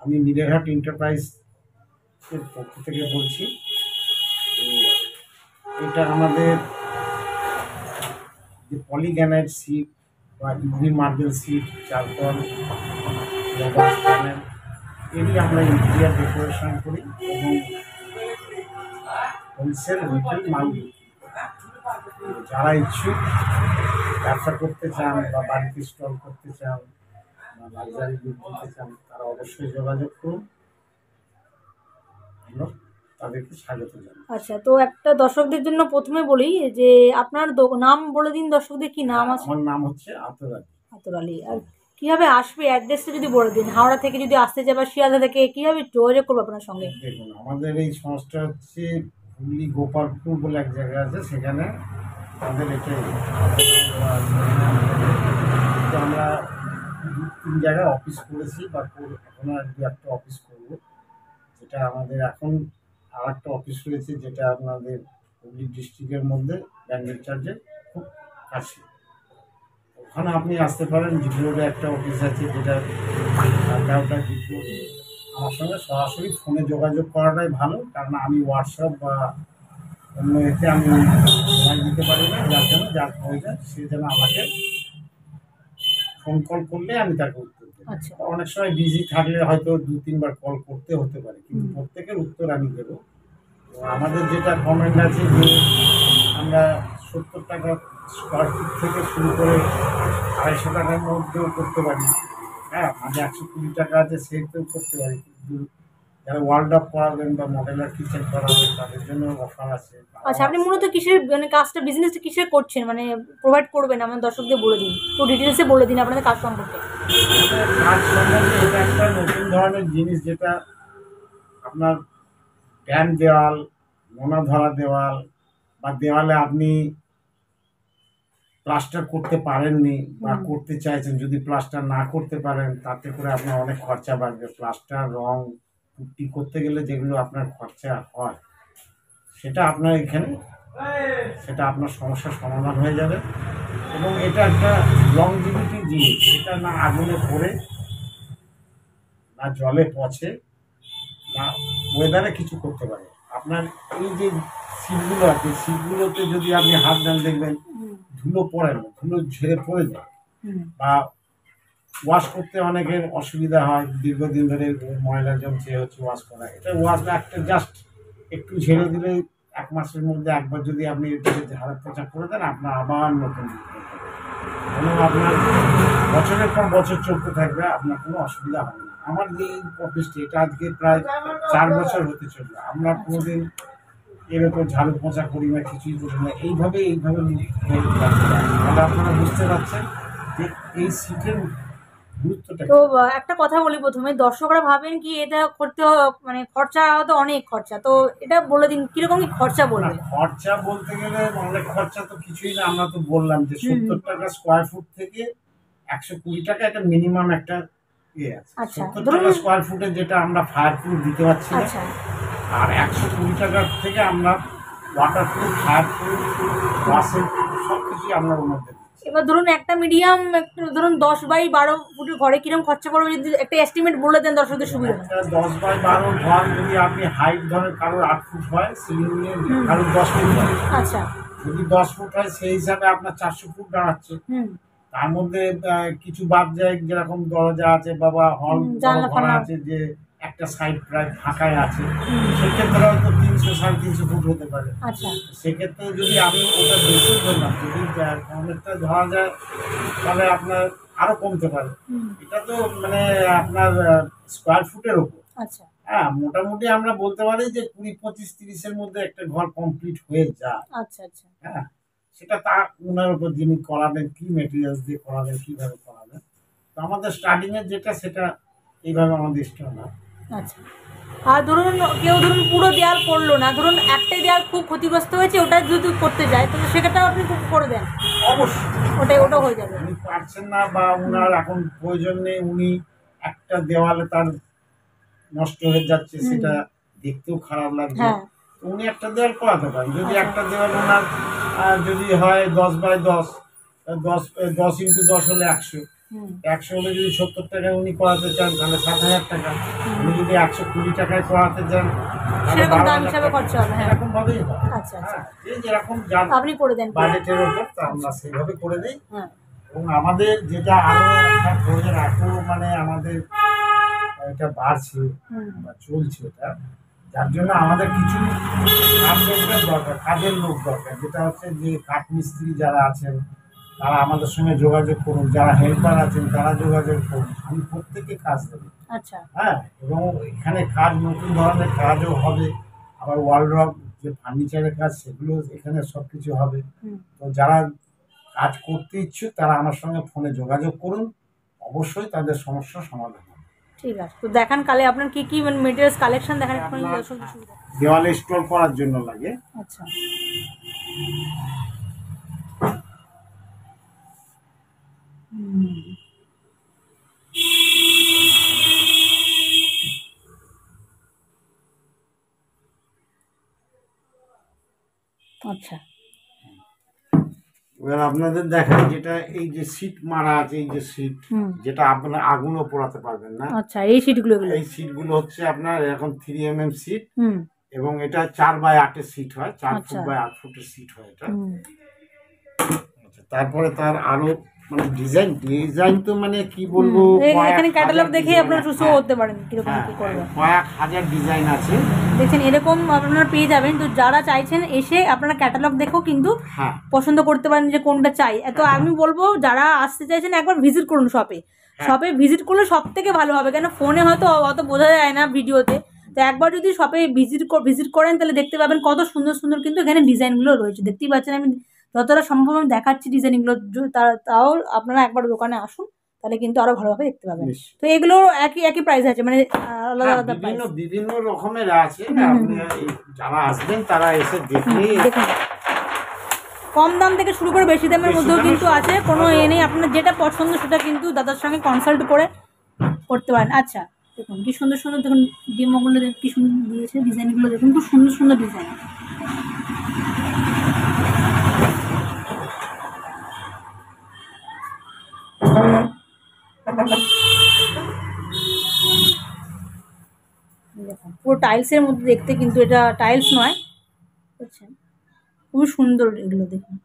আমি মিরেরহাট এন্টারপ্রাইজ এর পক্ষ থেকে বলছি। এটা আমাদের যে পলিগ্যানাইট সিট বা UV marble seat, charcoal, rubber panel এরই আমরা ইন্টেরিয়ার ডেকোরেশন করি এবং হোলসেল রিটেল মাল বিক্রি করি। যারা ইচ্ছুক ব্যবসা করতে চান বা বাড়িতে স্টল করতে চান বা লাক্সারি গুড দিতে চান, তারা অবশ্যই যোগাযোগ করুন, আমরা তাদেরকে স্বাগত জানাই। আচ্ছা, তো একটা দর্শকদের জন্য প্রথমে বলি যে আপনার নাম বলে দিন দর্শকদের, কি নাম আছে? আমার নাম হচ্ছে আতর আলী। আতর আলী। আর কিভাবে আসবে, অ্যাড্রেসটা যদি বলে দিন। হাওড়া থেকে যদি আসতে চায় বা শিয়ালদা থেকে কিভাবে যোগাযোগ করবো আপনার সঙ্গে? দেখুন, আমাদের এই সংস্থা হচ্ছে হুগলি গোপালপুর বলে এক জায়গা আছে, সেখানে আমাদের এটাই তো আমরা তিন জায়গায় অফিস করেছি বা এখনো একটা অফিস করবো। যেটা আমাদের এখন আর একটা অফিস রয়েছে, যেটা আপনাদের হুগলি ডিস্ট্রিক্টের মধ্যে ব্যাঙ্গেল চার্জের খুব কাছে। ওখানে আপনি আসতে পারেন। জিপি রোডে একটা অফিস আছে, যেটা 11টা জিপি রোড। আমার সঙ্গে সরাসরি ফোনে যোগাযোগ করাটাই ভালো, কারণ আমি হোয়াটসঅ্যাপ বা অন্য এতে আমি সময় দিতে পারি না। যার জন্য যার প্রয়োজন সে যেন আমাকে ফোন কল করলে আমি তাকে উত্তর দেবো। আচ্ছা। অনেক সময় বিজি থাকলে হয়তো 2-3 বার কল করতে হতে পারে, কিন্তু প্রত্যেকের উত্তর আমি দেবো। তো আমাদের যেটা কমেন্ট আছে যে আমরা 70 টাকা স্কোয়ার ফুট থেকে শুরু করে 250 টাকার মধ্যেও করতে পারি। হ্যাঁ, মাঝে 120 টাকা আছে, সেটাও করতে পারি। কিন্তু যারা ওয়ার্ল্ড আপ করাবেন বা মডেলার কিচেন করাবেন, তাদের জন্য অফার আছে। আচ্ছা, আপনি মূলত কিসের মানে কাজটা, বিজনেসটা কিসের করছেন, মানে প্রোভাইড করবেন আমার দর্শকদের বলে দিন, একটু ডিটেলসে বলে দিন আপনাদের কাজ সম্পর্কে। কাজ সম্বন্ধে এটা একটা নতুন ধরনের জিনিস, যেটা আপনার ড্যাম দেওয়াল, নোনা ধরা দেওয়াল বা দেওয়ালে আপনি প্লাস্টার করতে পারেননি বা করতে চাইছেন, যদি প্লাস্টার না করতে পারেন তাতে করে আপনার অনেক খরচা বাড়বে। প্লাস্টার, রং, পুট্টি করতে গেলে যেগুলো আপনার খরচা হয়, সেটা আপনার এখানে সেটা আপনার সমস্যার সমাধান হয়ে যাবে। এবং এটা একটা লংজিভিটি জিনিস, এটা না আগুনে পড়ে, না জলে পচে, না ওয়েদারে কিছু করতে পারে। আপনার এই যে সিটগুলো আছে, সিটগুলোতে যদি আপনি হাত দেন দেখবেন ধুলো পড়ে না, ধুলো ঝেড়ে পড়ে যায়। বা ওয়াশ করতে অনেকের অসুবিধা হয়, দীর্ঘদিন ধরে ময়লা জমছে হচ্ছে ওয়াশ করা। এটা ওয়াশ একটা জাস্ট একটু ঝেড়ে দিলে 1 মাসের মধ্যে একবার যদি আপনি এটাকে ঝাড়া পোছা করে দেন, আপনার আবার নতুন এবং আপনার বছরের পর বছর চলতে থাকবে, আপনার কোনো অসুবিধা হবে না। আমার যে অফিসটি, এটা আজকে প্রায় 4 বছর হতে চলবে। আমরা কোনোদিন এর উপর ঝাড়ু পোঁছা করি না, কিছুই করি না। এইভাবে তাহলে আপনারা বুঝতে পারছেন যে এই সিটের গুরুত্বটা। তো একটা কথা বলি প্রথমে, দর্শকরা ভাবেন কি এটা করতে মানে খরচা হয়তো অনেক খরচা, তো এটা বলে দিন কিরকম কি খরচা বলবে। খরচা বলতে গেলে অনেক খরচা তো কিছুই না। আমরা তো বললাম যে 70 টাকা স্কোয়ার ফুট থেকে 120 টাকা একটা মিনিমাম একটা ইয়ে আছে। 70 টাকা স্কোয়ার ফুটে যেটা আমরা ফায়ার প্রুফ দিতে পারছি না, আর 120 টাকার থেকে আমরা ওয়াটার প্রুফ, ফায়ার প্রুফ, ওয়াশের সব কিছুই আমরা ওর মধ্যে। এবার ধরুন একটা মিডিয়াম, একটু ধরুন 10x12 ফুটের ঘরে কিরকম খরচা পড়বে, যদি একটা এস্টিমেট বলে দেন দর্শকদের সুবিধা। 10x12 ঘর যদি আপনি হাইট ধরেন, কারোর 8 ফুট হয়, সিলিং কারোর 10 ফুট হয়। আচ্ছা, যদি 10 ফুট হয় সেই হিসাবে আপনার 400 ফুট দাঁড়াচ্ছে। তার মধ্যে কিছু বাদ যায়, যেরকম দরজা আছে বাবা, হল ঘর আছে, যে একটা সাইড প্রায় ফাঁকায় আছে, সেক্ষেত্রে হয়তো 300-350 ফুট হতে পারে। আচ্ছা, সেক্ষেত্রে যদি আমি ওটা বেশি ধরলাম, যদি অনেকটা ধরা যায়, তাহলে আপনার আরো কমতে পারে। এটা তো মানে আপনার স্কোয়ার ফুটের উপর। আচ্ছা, হ্যাঁ, মোটামুটি আমরা বলতে পারি যে 20-25-30-এর মধ্যে একটা ঘর কমপ্লিট হয়ে যায়। আচ্ছা আচ্ছা, হ্যাঁ, সেটা তার ওনার উপর যিনি করাবেন, কি মেটেরিয়ালস দিয়ে করাবেন, কিভাবে করাবেন। তো আমাদের স্টার্টিং এর যেটা, সেটা এইভাবে আমাদের স্টার্ট হয়। আচ্ছা, আর ধরুন কেউ ধরুন পুরো দেয়াল করলো না, ধরুন একটাই দেয়াল খুব ক্ষতিগ্রস্ত হয়েছে, ওটা যদি করতে যায় তো সেক্ষেত্রে আপনি করে দেন? অবশ্যই, ওটা হয়ে যাবে। উনি পারছেন না বা উনার এখন প্রয়োজন নেই, উনি একটা দেওয়ালে তার নষ্ট হয়ে যাচ্ছে, সেটা দেখতেও খারাপ লাগছে, উনি একটা দেওয়াল করাতে পারেন। যদি একটা দেওয়াল ওনার যদি হয় 10x10, 10 × 10 হলে 100, হুম 100 হলে যদি 70 টাকায় উনি করাতে চান তাহলে 7,000 টাকা, উনি যদি 120 টাকায় করাতে চান তাহলে সেরকম দাম 12,000 হিসাবে টাকা। খরচা হবে, হ্যাঁ। এরকম ভাবেই হয়। আচ্ছা আচ্ছা, হ্যাঁ, যে যেরকম যার আপনি করে দেন। বাজেটের উপর তা আমরা সেইভাবে করে দিই। হ্যাঁ এবং আমাদের যেটা আরো একটা প্রয়োজন, এত মানে আমাদের এটা বাড়ছে হুম বা চলছে এটা, যার জন্য আমাদের কিছু কাজের দরকার, কাজের লোক দরকার, যেটা হচ্ছে যে কাঠমিস্ত্রি যারা আছেন তারা আমাদের সঙ্গে যোগাযোগ করুন, যারা হেল্পার আছেন তারা যোগাযোগ করুন, আমি প্রত্যেককে কাজ দেবো। আচ্ছা হ্যাঁ, এবং এখানে কাজ নতুন ধরনের কাজও হবে, আবার ওয়ালড্রপ যে ফার্নিচারের কাজ সেগুলো এখানে সব কিছু হবে। হুম তো যারা কাজ করতে ইচ্ছুক তারা আমার সঙ্গে ফোনে যোগাযোগ করুন, অবশ্যই তাদের সমস্যার সমাধান হবে। ঠিক আছে, তো দেখান কালে আপনার কি কি মানে মেটেরিয়ালস কালেকশন দেখান একটু আপনার সুবিধা। দেওয়ালে স্টল করার জন্য লাগে। আচ্ছা হুম আচ্ছা এবার আপনাদের দেখাই, যেটা এই যে সিট মারা আছে, এই যে সিট, হুম যেটা আপনার আগুনও পোড়াতে পারবেন না, আচ্ছা, এই সিটগুলো এগুলো। এই সিটগুলো হচ্ছে আপনার এরকম 3 mm সিট, হুম এবং এটা 4x8 সিট হয়, 4 আচ্ছা। ফুট বাই 8 ফুটের সিট হয় এটা। হুম আচ্ছা, তারপরে তার আরো মানে ডিজাইন তো মানে কি বলবো, এখানে কয়েক ক্যাটালগ হাজার দেখে design আপনারা আছে। চুজ হ্যাঁ, করতে পারেন কিরকম হ্যাঁ, কি করবেন। কয়েক হাজার ডিজাইন আছে। দেখছেন এরকম আপনারা পেয়ে যাবেন, তো যারা চাইছেন এসে আপনারা ক্যাটালগ দেখেও কিন্তু হ্যাঁ পছন্দ করতে পারেন যে কোনটা চাই। তো আমি বলবো যারা আসতে চাইছেন একবার ভিজিট করুন শপে, শপে ভিজিট করলে সব থেকে ভালো হবে, কেন ফোনে হয়তো অত বোঝা যায় না ভিডিওতে। তো একবার যদি শপে ভিজিট করেন তাহলে দেখতে পাবেন কত সুন্দর সুন্দর কিন্তু এখানে ডিজাইনগুলো রয়েছে। দেখতেই পাচ্ছেন আমি যতটা সম্ভব আমি দেখাচ্ছি ডিজাইনগুলো, তাও আপনারা একবার দোকানে আসুন তাহলে কিন্তু আরো ভালোভাবে দেখতে পাবেন। নিশ্চয়ই। তো এগুলো একই একই প্রাইস আছে, মানে আলাদা হ্যাঁ, আলাদা প্রাইস। বিভিন্ন রকমের আছে। আপনি যারা আসবেন তারা এসে দেখলে দেখুন কম দাম থেকে শুরু করে বেশি দামের মধ্যেও কিন্তু আছে, কোনো এ নেই। আপনার যেটা পছন্দ সেটা কিন্তু দাদার সঙ্গে কনসাল্ট করে করতে পারেন। আচ্ছা দেখুন কি সুন্দর সুন্দর, দেখুন ডেমোগুলো দেখুন কি সুন্দর দিয়েছে, ডিজাইনগুলো দেখুন খুব সুন্দর সুন্দর ডিজাইন। দেখুন পুরো টাইলসের মধ্যে দেখতে, কিন্তু এটা টাইলস নয়, বুঝছেন, খুবই সুন্দর এগুলো দেখুন।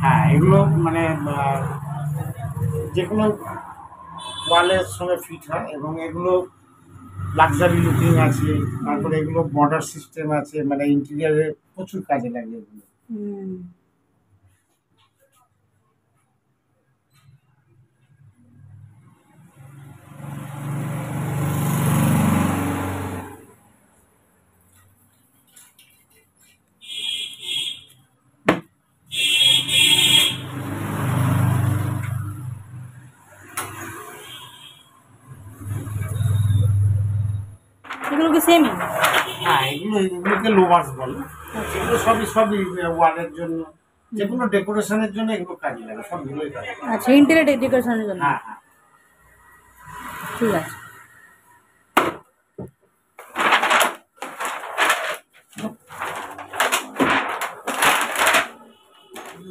হ্যাঁ, এগুলো মানে যেগুলো ওয়ালের সঙ্গে ফিট হয়, এবং এগুলো লাক্সারি লুকিং আছে। তারপরে এগুলো বর্ডার সিস্টেম আছে, মানে ইন্টেরিয়ারে প্রচুর কাজে লাগে এগুলো। হুম এগুলো কি সেমই? হ্যাঁ, এগুলোকে লোভার্স বলে। এগুলো সবই ওয়ালের জন্য, যে কোনো ডেকোরেশনের জন্য এগুলো কাজে লাগে, সবগুলোই কাজে লাগে। আচ্ছা, ইন্টেরিয়র ডেকোরেশনের জন্য। হ্যাঁ হ্যাঁ। ঠিক আছে।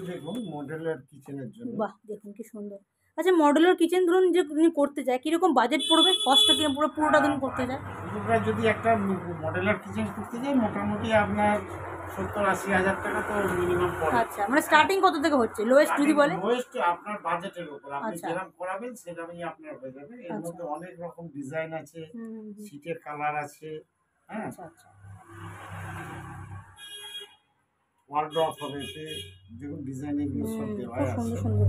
দেখুন মডেলের কিচেনের জন্য। বাহ দেখুন কি সুন্দর। আচ্ছা মডেলার কিচেন ধরুন যে উনি করতে চায় কিরকম বাজেট পড়বে, কস্টটা কি পুরোটা ধরুন করতে চায়? পুরোটা যদি একটা মডেলার কিচেন করতে যাই মোটামুটি আপনার 70-80 হাজার টাকা তো মিনিমাম পড়ে। আচ্ছা, মানে স্টার্টিং কত থেকে হচ্ছে লোয়েস্ট যদি বলে? লোয়েস্ট আপনার বাজেটের উপর, আপনি আচ্ছা। যেরকম করাবেন সেরকমই আপনার হয়ে যাবে। এর আচ্ছা। মধ্যে অনেক রকম ডিজাইন আছে, হুম। সিটের কালার আছে, হ্যাঁ, আচ্ছা আচ্ছা। ওয়ালড্রপ হবে, দেখুন ডিজাইন এগুলো সব দেওয়া খুব আছে। সুন্দর সুন্দর।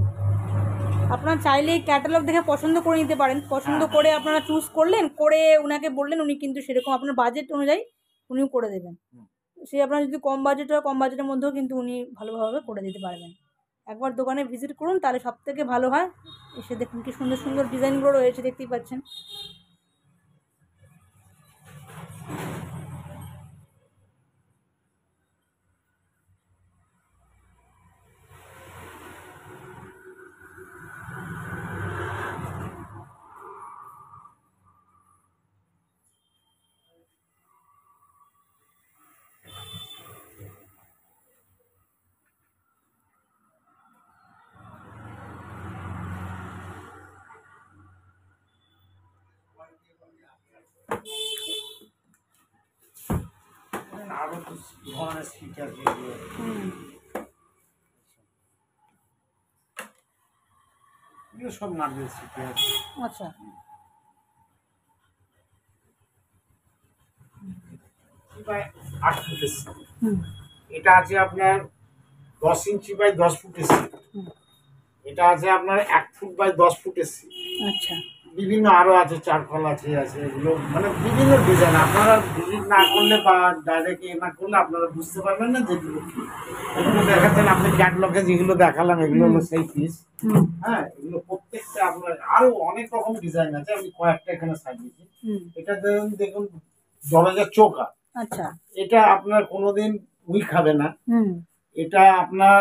আপনারা চাইলে ক্যাটালগ দেখে পছন্দ করে নিতে পারেন, পছন্দ হ্যাঁ। করে আপনারা চুজ করলেন, করে উনাকে বললেন, উনি কিন্তু সেরকম আপনার বাজেট অনুযায়ী উনিও করে দেবেন। সে আপনার যদি কম বাজেট হয় কম বাজেটের মধ্যেও কিন্তু উনি ভালোভাবে করে দিতে পারবেন। একবার দোকানে ভিজিট করুন তাহলে সব থেকে ভালো হয়। এসে দেখুন কি সুন্দর সুন্দর ডিজাইনগুলো রয়েছে, দেখতেই পাচ্ছেন। আরো তো ধরনের সিট আছে এগুলো সব মার্বেল সিট আছে। আচ্ছা, 8 ফুটের সিট। হুম এটা আছে আপনার 10 ইঞ্চি বাই 10 ফুটের সিট। হুম, এটা আছে আপনার 1 ফুট বাই 10 ফুটের সিট। আচ্ছা, বিভিন্ন আরো আছে, চারকল আছে এগুলো মানে বিভিন্ন ডিজাইন। আপনারা ভিজিট না করলে বা ডাইরেক্ট না করলে আপনারা বুঝতে পারবেন না যেগুলো কি। এগুলো দেখাচ্ছেন আপনি ক্যাটলগে যেগুলো দেখালাম এগুলো হলো সেই পিস। হুম হ্যাঁ, এগুলো প্রত্যেকটা আপনার আরো অনেক রকম ডিজাইন আছে, আমি কয়েকটা এখানে সাজিয়েছি। হুম, এটা দেখুন দরজার চৌকা। আচ্ছা, এটা আপনার কোনোদিন উই খাবে না, হুম এটা আপনার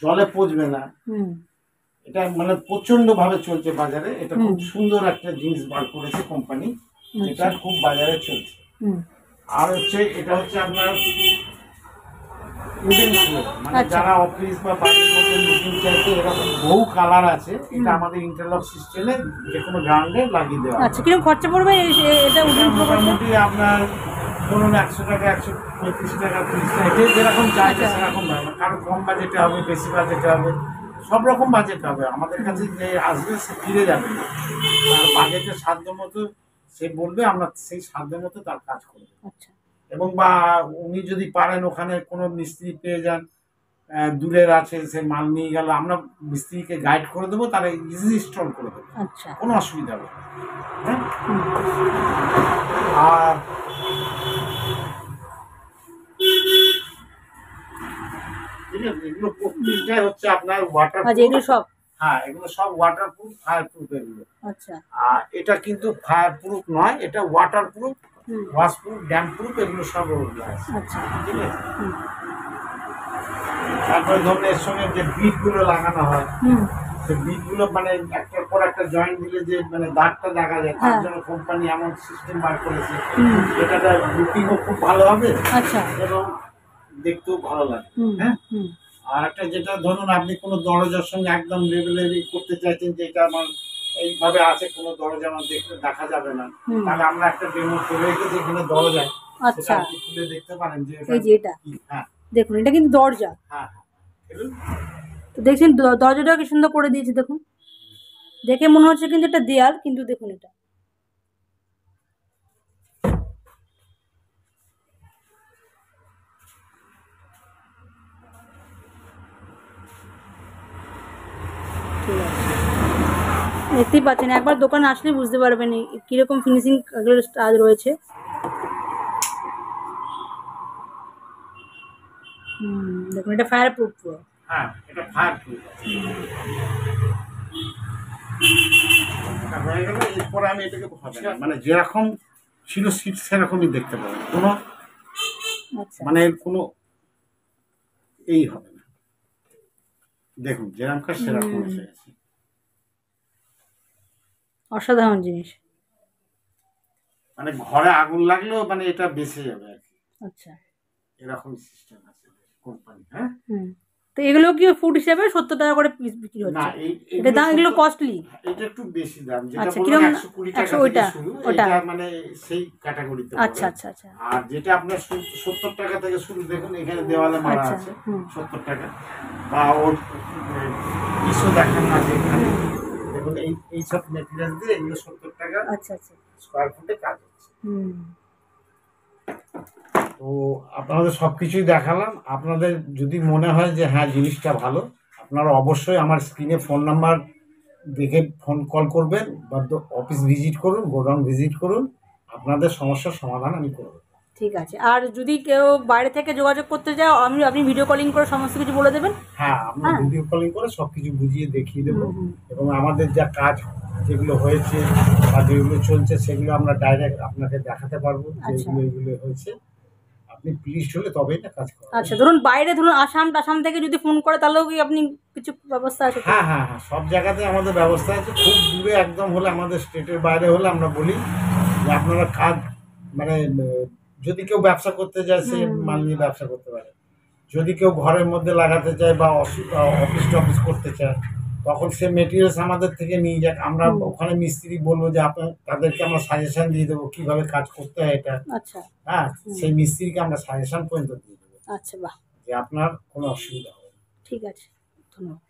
জলে পচবে না, হুম, এটা মানে প্রচন্ড ভাবে চলছে বাজারে। এটা খুব সুন্দর একটা জিনিস বার করেছে কোম্পানি, এটা খুব বাজারে চলছে। হুম, আর হচ্ছে এটা হচ্ছে আপনার উডেন ফ্লোর, মানে আচ্ছা। যারা অফিস বা বাড়ির মধ্যে লুকিং চাইছে এরকম বহু কালার আছে। এটা আমাদের ইন্টারলক সিস্টেমে যে কোনো গ্রাউন্ডে লাগিয়ে দেওয়া আচ্ছা, কিরকম খরচা পড়বে এটা উডেন ফ্লোর করতে? মোটামুটি আপনার ধরুন 100 টাকা, 135 টাকা, 30 টাকা, যে যেরকম চাইছে আচ্ছা। সেরকম হবে। কারো কম বাজেটে হবে, বেশি বাজেটে হবে, সব রকম বাজেট হবে। আমাদের কাছে যে আসবে সে ফিরে যাবে না, তার বাজেটের সাধ্য মতো সে বলবে, আমরা সেই সাধ্য মতো তার কাজ করবো। আচ্ছা, এবং বা উনি যদি পারেন ওখানে কোনো মিস্ত্রি পেয়ে যান, দূরের আছে, সে মাল নিয়ে গেল, আমরা মিস্ত্রিকে গাইড করে দেবো, তারা ইজি ইনস্টল করে দেবো, আচ্ছা, কোনো অসুবিধা হবে না। হ্যাঁ, হুম, আর ঠিক আছে, এগুলো প্রত্যেকটাই হচ্ছে আপনার ওয়াটার, আচ্ছা, এগুলো সব, হ্যাঁ এগুলো সব ওয়াটার প্রুফ, ফায়ার প্রুফ এগুলো। আচ্ছা, আর এটা কিন্তু ফায়ার প্রুফ নয়, এটা ওয়াটার প্রুফ, হুম, ওয়াশ প্রুফ, ড্যাম প্রুফ, এগুলো সব ওগুলো আছে। আচ্ছা, ঠিক আছে, হুম, তারপরে ধরুন এর সঙ্গে যে বিটগুলো লাগানো হয়, হুম, সে বিটগুলো মানে একটার পর একটা জয়েন্ট দিলে যে মানে দাগটা দেখা যায়, তার হ্যাঁ। জন্য কোম্পানি এমন সিস্টেম বার করেছে, হুম, এটাটা লুকিংও খুব ভালো হবে আচ্ছা, এবং দেখতেও ভালো লাগে। হুম, হ্যাঁ, হুম, আর একটা যেটা ধরুন আপনি কোনো দরজার সঙ্গে একদম লেভেলেরই করতে চাইছেন যে এটা আমার এইভাবে আছে, কোনো দরজা আমার দেখতে দেখা যাবে না, হুম, তাহলে আমরা একটা ডেমো করে রেখেছি এখানে দরজায়, সেটা আচ্ছা, আপনি খুলে দেখতে পারেন যে এই যে এটা কি। হ্যাঁ দেখুন, এটা কিন্তু দরজা। হ্যাঁ হ্যাঁ, এগুলো তো দেখছেন দরজাটাও কি সুন্দর করে দিয়েছে দেখুন, দেখে মনে হচ্ছে কিন্তু এটা দেয়াল, কিন্তু দেখুন এটা ঠিক আছে। দেখতেই পাচ্ছেন, একবার দোকানে আসলে বুঝতে পারবেন কিরকম ফিনিশিং এগুলোর কাজ রয়েছে। দেখুন এটা ফায়ার প্রুফ পুরো। হ্যাঁ, এটা ফায়ার প্রুফ। হয়ে গেল, এরপরে আমি এটাকে হবে না, মানে যেরকম ছিল সিট সেরকমই দেখতে পাবেন, কোনো আচ্ছা, মানে কোনো এই হবে না। দেখুন যেরকম কাজ সেরকম এসে গেছে। অসাধারণ জিনিস। মানে ঘরে আগুন লাগলেও মানে এটা বেঁচে যাবে আর কি, আচ্ছা, এরকম সিস্টেম আছে কোম্পানি। হ্যাঁ, হুম, তো এগুলো কি ফুট হিসেবে 70 টাকা করে পিস বিক্রি না হচ্ছে? এই এটা দাম, এগুলো কষ্টলি? এটা একটু বেশি দাম, যেটা আচ্ছা, বললাম কিরকম? 120 টাকা 100 থেকে ওইটা, শুরু, ওটা। এটা মানে সেই ক্যাটাগরিতে আচ্ছা, পড়ে। আচ্ছা, আচ্ছা, আর যেটা আপনার 70 টাকা থেকে শুরু, দেখুন এখানে দেওয়ালে মারা আচ্ছা, আছে হুম, 70 টাকা, বা ওর পিসও দেখানো আছে এখানে। দেখুন এই সব মেটেরিয়াল দিয়ে এগুলো 70 টাকা আচ্ছা, আচ্ছা, স্কোয়ার ফুটে কাজ হচ্ছে। হুম, তো আপনাদের সব কিছুই দেখালাম। আপনাদের যদি মনে হয় যে হ্যাঁ জিনিসটা ভালো, আপনারা অবশ্যই আমার স্ক্রিনে ফোন নাম্বার দেখে ফোন কল করবেন, বা অফিস ভিজিট করুন, গোডাউন ভিজিট করুন, আপনাদের সমস্যার সমাধান আমি করব। ঠিক আছে। আর যদি কেউ বাইরে থেকে যোগাযোগ করতে চায়, আপনি ভিডিও কলিং করে সমস্ত কিছু বলে দেবেন। হ্যাঁ, আমরা হ্যাঁ। ভিডিও কলিং করে সব কিছু বুঝিয়ে দেখিয়ে দেবো, হুম, হুম, এবং আমাদের যা কাজ যেগুলো হয়েছে বা যেগুলো চলছে সেগুলো আমরা ডাইরেক্ট আপনাকে দেখাতে পারবো যে আচ্ছা। এগুলো হয়েছে। আপনি প্লিজ হলে তবেই না কাজ করবেন। আচ্ছা, ধরুন বাইরে, ধরুন আসাম থেকে যদি ফোন করে, তাহলেও কি আপনি কিছু ব্যবস্থা আছে তো? হ্যাঁ হ্যাঁ হ্যাঁ, সব জায়গাতে আমাদের ব্যবস্থা আছে। খুব দূরে একদম হলে, আমাদের স্টেটের বাইরে হলে আমরা বলি যে আপনারা কাজ মানে যদি কেউ ব্যবসা করতে চায় সে মাল নিয়ে ব্যবসা করতে পারে, যদি কেউ ঘরের মধ্যে লাগাতে চায় বা অফিস টফিস করতে চায় তখন সে মেটেরিয়ালস আমাদের থেকে নিয়ে যাক, আমরা হুম। ওখানে মিস্ত্রি বলবো যে আপনার তাদেরকে আমরা সাজেশন দিয়ে দেবো কিভাবে কাজ করতে হয় এটা। আচ্ছা হ্যাঁ, হুম। সেই মিস্ত্রিকে আমরা সাজেশন পর্যন্ত দিয়ে দেবো আচ্ছা বাহ, যে আপনার কোনো অসুবিধা হবে না। ঠিক আছে, ধন্যবাদ।